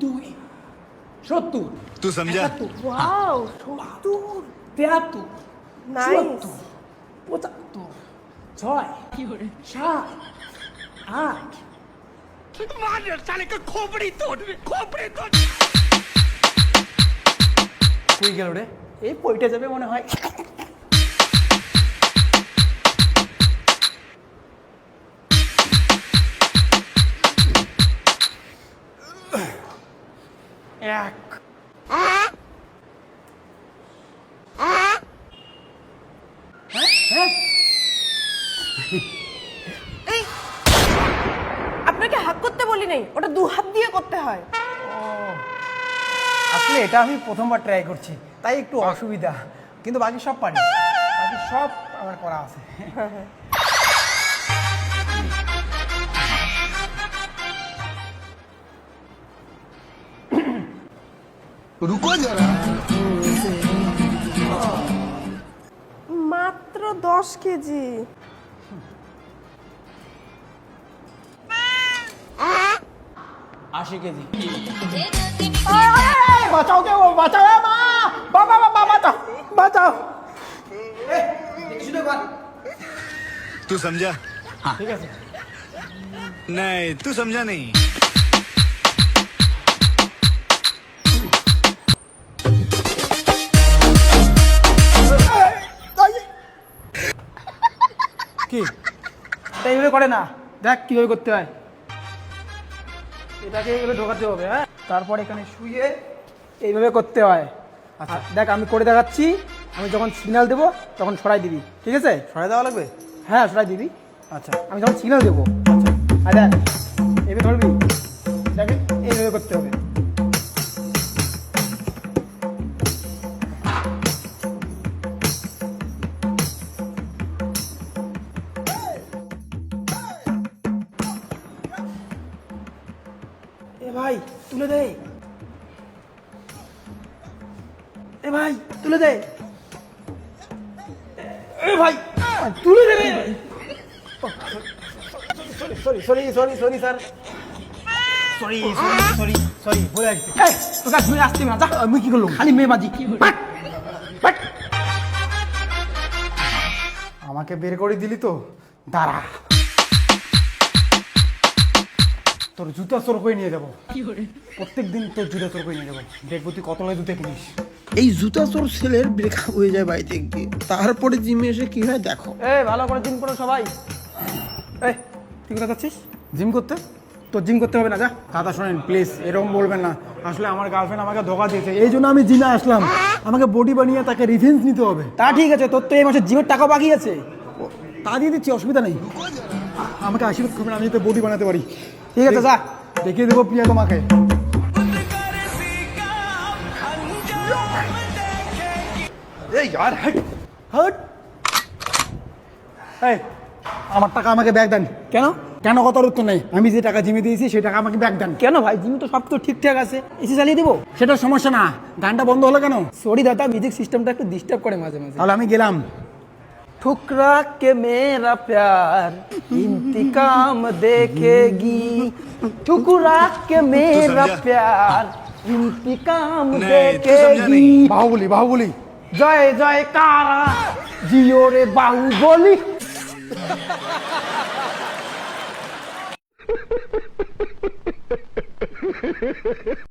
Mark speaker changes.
Speaker 1: দুই 70
Speaker 2: तू समझा?
Speaker 1: 71
Speaker 3: ওয়াও 70
Speaker 1: 73
Speaker 3: নাইস
Speaker 1: 74 75 7 8 কই গেল রে এই পইটা যাবে মনে হয় এক
Speaker 3: আপনাকে হাত করতে বলি নাই, ওটা দু হাত দিয়ে করতে হয়।
Speaker 1: আসলে এটা আমি প্রথমবার ট্রাই করছি তাই একটু অসুবিধা কিন্তু বাকি সব পারি বাকি সব আমার করা আছে
Speaker 2: रुको जरा
Speaker 3: মাত্র 10 কেজি।
Speaker 1: 80 কেজি বাঁচাও কেউ বাঁচাও মা বাবা বাবা বাঁচাও বাঁচাও
Speaker 2: तू समझा?
Speaker 1: ঠিক আছে
Speaker 2: नहीं तू समझा नहीं।
Speaker 1: কি এটা এইভাবে করে না দেখ কিভাবে করতে হয় এটাকে এইভাবে ঢোকাতে হবে হ্যাঁ তারপর এখানে শুয়ে এইভাবে করতে হয় আচ্ছা দেখ আমি করে দেখাচ্ছি আমি যখন সিগন্যাল দেবো তখন সরাই দিবি ঠিক আছে
Speaker 4: সরাই দেওয়া লাগবে?
Speaker 1: হ্যাঁ সরাই দিবি
Speaker 4: আচ্ছা
Speaker 1: আমি যখন সিগন্যাল দেবো আচ্ছা আর দেখ এইভাবে ধরবি দেখ এইভাবে করতে হবে এ ভাই তুলে দে এ ভাই তুলে দে এ ভাই তুলে দে sorry sorry sorry sorry sir sorry sorry sorry sorry ভুলে গেছি এই তোকে ধুয়ে আসছি না যা আমি কি করলাম খালি মেয়ে বাজি বাট, বাট। আমাকে বের করে দিলি তো দাঁড়া তোর জুতা চোর করে নিয়ে যাবো প্রত্যেক দিন তোর জুতা চোর করে নিয়ে যাবো দেখবো তুই কত নয় জুতা কিনিস
Speaker 4: এই জুতা চোর ছেলের ব্রেকআপ হয়ে যায় বাড়িতে গিয়ে, তারপরে জিমে এসে কি হয় দেখো।
Speaker 1: এই ভালো করে জিম করো সবাই এই তুই কোথায় যাচ্ছিস জিম করতে তোর জিম করতে হবে না যা দাদা শোনেন প্লিজ এরকম বলবেন না আসলে আমার গার্লফ্রেন্ড আমাকে ধোকা দিয়েছে এই জন্য আমি জিমে আসলাম আমাকে বডি বানিয়ে তাকে রিভেঞ্জ নিতে হবে তা ঠিক আছে তোর তো এই মাসে জিমের টাকা বাকি আছে তা দিয়ে দিচ্ছি অসুবিধা নেই আমাকে আশীর্বাদ করবেন আমি যাতে বডি বানাতে পারি ঠিক আছে যা দেখিয়ে দেবো প্রিয়া তোমাকে
Speaker 4: এই यार हट
Speaker 1: হট এই আমার টাকা আমাকে ব্যাক দেন কেন কেন কথার উত্তর নেই আমি যে টাকা জিমে দিয়েছি সেই টাকা আমাকে ব্যাক দেন কেন ভাই জিম তো সব তো ঠিকঠাক আছে এসি চালিয়ে দিব সেটা সমস্যা না গানটা বন্ধ হলো কেন সরি দাদা মিউজিক সিস্টেমটা একটু ডিস্টার্ব করে মাঝে মাঝে তাহলে আমি গেলাম ठुकरा के मेरा प्यार इंतकाम देखेगी ठुकरा के मेरा
Speaker 2: समझा?
Speaker 1: प्यार इंतकाम
Speaker 2: नहीं, तू समझा
Speaker 1: देखेगी
Speaker 2: नहीं।
Speaker 1: बाहुबली बाहुबली जय जय कारा जियो रे बाहुबली